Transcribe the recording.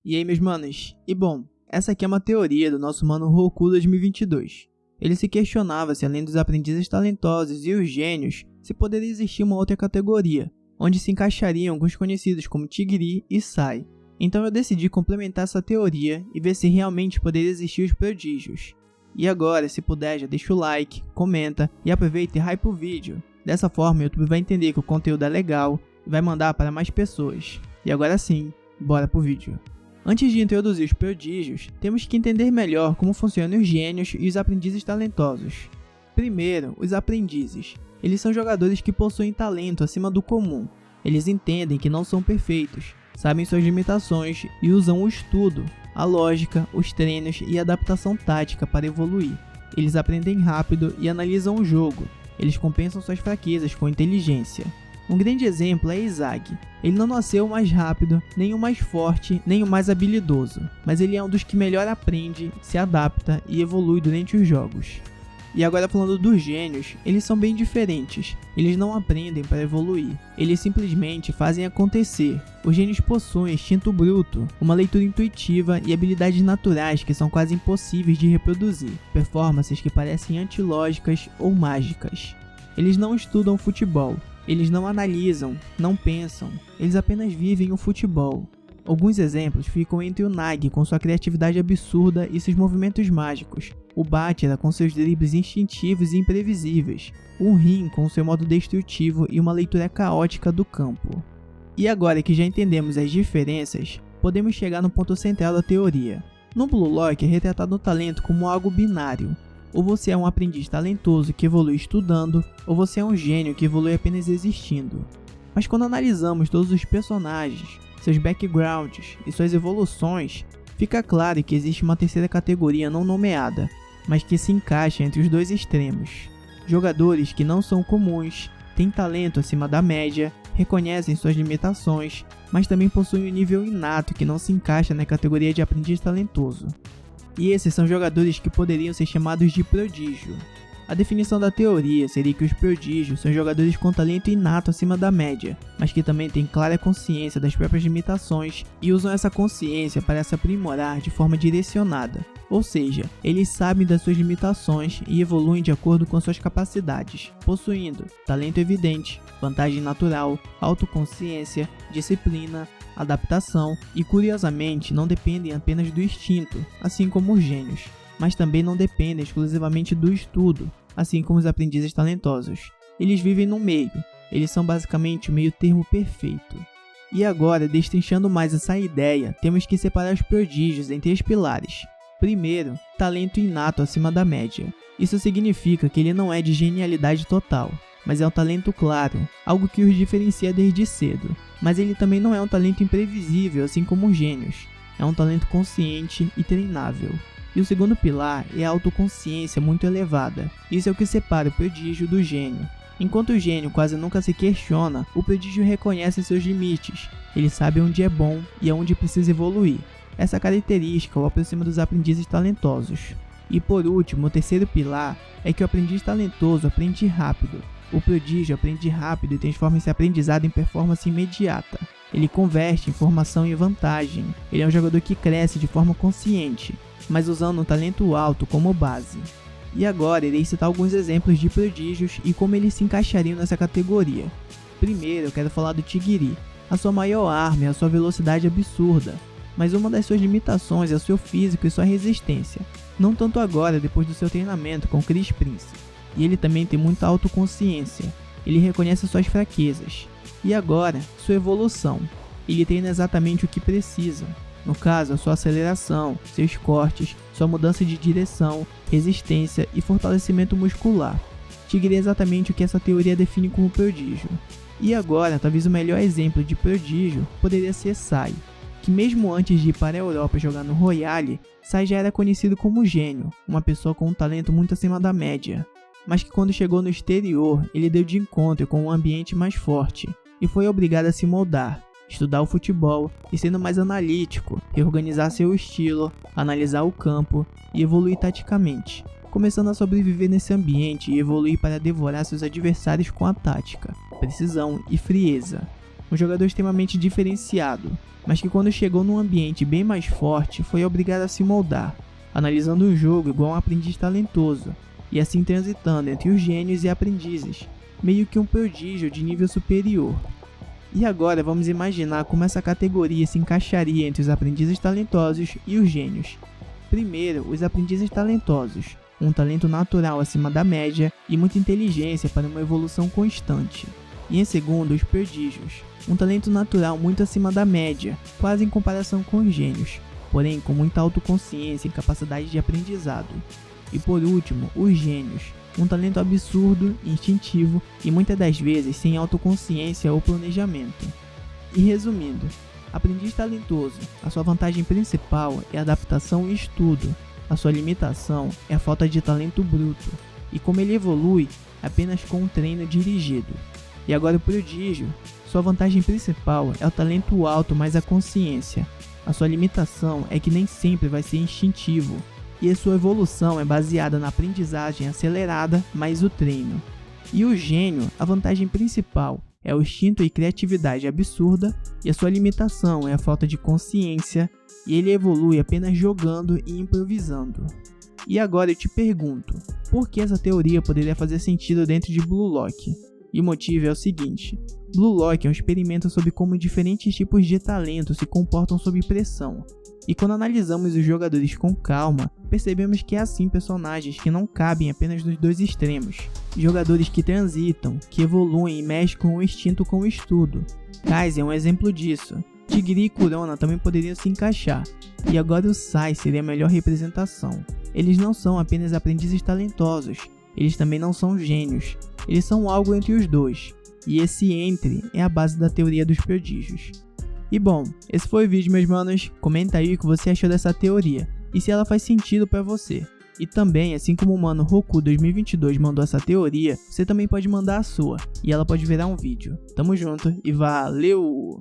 E aí, meus manos? E bom, essa aqui é uma teoria do nosso mano Roku 2022. Ele se questionava se além dos aprendizes talentosos e os gênios, se poderia existir uma outra categoria, onde se encaixariam alguns conhecidos como Tigri e Sai. Então eu decidi complementar essa teoria e ver se realmente poderia existir os prodígios. E agora, se puder, já deixa o like, comenta e aproveita e hype o vídeo. Dessa forma o YouTube vai entender que o conteúdo é legal e vai mandar para mais pessoas. E agora sim, bora pro vídeo. Antes de introduzir os prodígios, temos que entender melhor como funcionam os gênios e os aprendizes talentosos. Primeiro, os aprendizes. Eles são jogadores que possuem talento acima do comum. Eles entendem que não são perfeitos, sabem suas limitações e usam o estudo, a lógica, os treinos e a adaptação tática para evoluir. Eles aprendem rápido e analisam o jogo. Eles compensam suas fraquezas com inteligência. Um grande exemplo é Isaac. Ele não nasceu o mais rápido, nem o mais forte, nem o mais habilidoso, mas ele é um dos que melhor aprende, se adapta e evolui durante os jogos. E agora falando dos gênios, eles são bem diferentes. Eles não aprendem para evoluir, eles simplesmente fazem acontecer. Os gênios possuem instinto bruto, uma leitura intuitiva e habilidades naturais que são quase impossíveis de reproduzir, performances que parecem antilógicas ou mágicas. Eles não estudam futebol. Eles não analisam, não pensam, eles apenas vivem o futebol. Alguns exemplos ficam entre o Nagi com sua criatividade absurda e seus movimentos mágicos, o Bátira com seus dribles instintivos e imprevisíveis, o Rin com seu modo destrutivo e uma leitura caótica do campo. E agora que já entendemos as diferenças, podemos chegar no ponto central da teoria. No Blue Lock é retratado o talento como algo binário. Ou você é um aprendiz talentoso que evolui estudando, ou você é um gênio que evolui apenas existindo. Mas quando analisamos todos os personagens, seus backgrounds e suas evoluções, fica claro que existe uma terceira categoria não nomeada, mas que se encaixa entre os dois extremos. Jogadores que não são comuns, têm talento acima da média, reconhecem suas limitações, mas também possuem um nível inato que não se encaixa na categoria de aprendiz talentoso. E esses são jogadores que poderiam ser chamados de prodígio. A definição da teoria seria que os prodígios são jogadores com talento inato acima da média, mas que também têm clara consciência das próprias limitações e usam essa consciência para se aprimorar de forma direcionada. Ou seja, eles sabem das suas limitações e evoluem de acordo com suas capacidades, possuindo talento evidente, vantagem natural, autoconsciência, disciplina, adaptação e, curiosamente, não dependem apenas do instinto, assim como os gênios, mas também não dependem exclusivamente do estudo, assim como os aprendizes talentosos. Eles vivem no meio, eles são basicamente o meio termo perfeito. E agora, destrinchando mais essa ideia, temos que separar os prodígios em três pilares. Primeiro, talento inato acima da média. Isso significa que ele não é de genialidade total, mas é um talento claro, algo que os diferencia desde cedo. Mas ele também não é um talento imprevisível, assim como os gênios. É um talento consciente e treinável. E o segundo pilar é a autoconsciência muito elevada. Isso é o que separa o prodígio do gênio. Enquanto o gênio quase nunca se questiona, o prodígio reconhece seus limites. Ele sabe onde é bom e aonde precisa evoluir. Essa característica o aproxima dos aprendizes talentosos. E por último, o terceiro pilar é que o aprendiz talentoso aprende rápido. O prodígio aprende rápido e transforma esse aprendizado em performance imediata. Ele converte informação em vantagem. Ele é um jogador que cresce de forma consciente, mas usando um talento alto como base. E agora irei citar alguns exemplos de prodígios e como eles se encaixariam nessa categoria. Primeiro eu quero falar do Tigri. A sua maior arma é a sua velocidade absurda, mas uma das suas limitações é o seu físico e sua resistência. Não tanto agora, depois do seu treinamento com Chris Prince. E ele também tem muita autoconsciência. Ele reconhece suas fraquezas. E agora, sua evolução. Ele treina exatamente o que precisa. No caso, a sua aceleração, seus cortes, sua mudança de direção, resistência e fortalecimento muscular. Tigre é exatamente o que essa teoria define como prodígio. E agora, talvez o melhor exemplo de prodígio poderia ser Sai, que mesmo antes de ir para a Europa jogar no Royale, Sai já era conhecido como gênio, uma pessoa com um talento muito acima da média. Mas que quando chegou no exterior, ele deu de encontro com um ambiente mais forte, e foi obrigado a se moldar, estudar o futebol e sendo mais analítico, reorganizar seu estilo, analisar o campo e evoluir taticamente, começando a sobreviver nesse ambiente e evoluir para devorar seus adversários com a tática, precisão e frieza. um jogador extremamente diferenciado, mas que quando chegou num ambiente bem mais forte foi obrigado a se moldar, analisando o jogo igual um aprendiz talentoso, e assim transitando entre os gênios e aprendizes, meio que um prodígio de nível superior. E agora vamos imaginar como essa categoria se encaixaria entre os aprendizes talentosos e os gênios. Primeiro, os aprendizes talentosos, um talento natural acima da média e muita inteligência para uma evolução constante. E em segundo, os prodígios, um talento natural muito acima da média, quase em comparação com os gênios, porém com muita autoconsciência e capacidade de aprendizado. E por último, os gênios, um talento absurdo, instintivo e muitas das vezes sem autoconsciência ou planejamento. E resumindo, aprendiz talentoso, a sua vantagem principal é a adaptação e estudo, a sua limitação é a falta de talento bruto, e como ele evolui apenas com um treino dirigido. E agora o prodígio, sua vantagem principal é o talento alto mais a consciência, a sua limitação é que nem sempre vai ser instintivo, e a sua evolução é baseada na aprendizagem acelerada mais o treino. E o gênio, a vantagem principal é o instinto e criatividade absurda, e a sua limitação é a falta de consciência, e ele evolui apenas jogando e improvisando. E agora eu te pergunto, por que essa teoria poderia fazer sentido dentro de Blue Lock? E o motivo é o seguinte, Blue Lock é um experimento sobre como diferentes tipos de talento se comportam sob pressão. E quando analisamos os jogadores com calma, percebemos que há sim personagens que não cabem apenas nos dois extremos. Jogadores que transitam, que evoluem e mesclam o instinto com o estudo. Kaiser é um exemplo disso. Tigre e Kurona também poderiam se encaixar. E agora o Sai seria a melhor representação. Eles não são apenas aprendizes talentosos, eles também não são gênios. Eles são algo entre os dois. E esse entre é a base da teoria dos prodígios. E bom, esse foi o vídeo, meus manos. Comenta aí o que você achou dessa teoria e se ela faz sentido pra você. E também, assim como o mano Roku 2022 mandou essa teoria, você também pode mandar a sua e ela pode virar um vídeo. Tamo junto e valeu!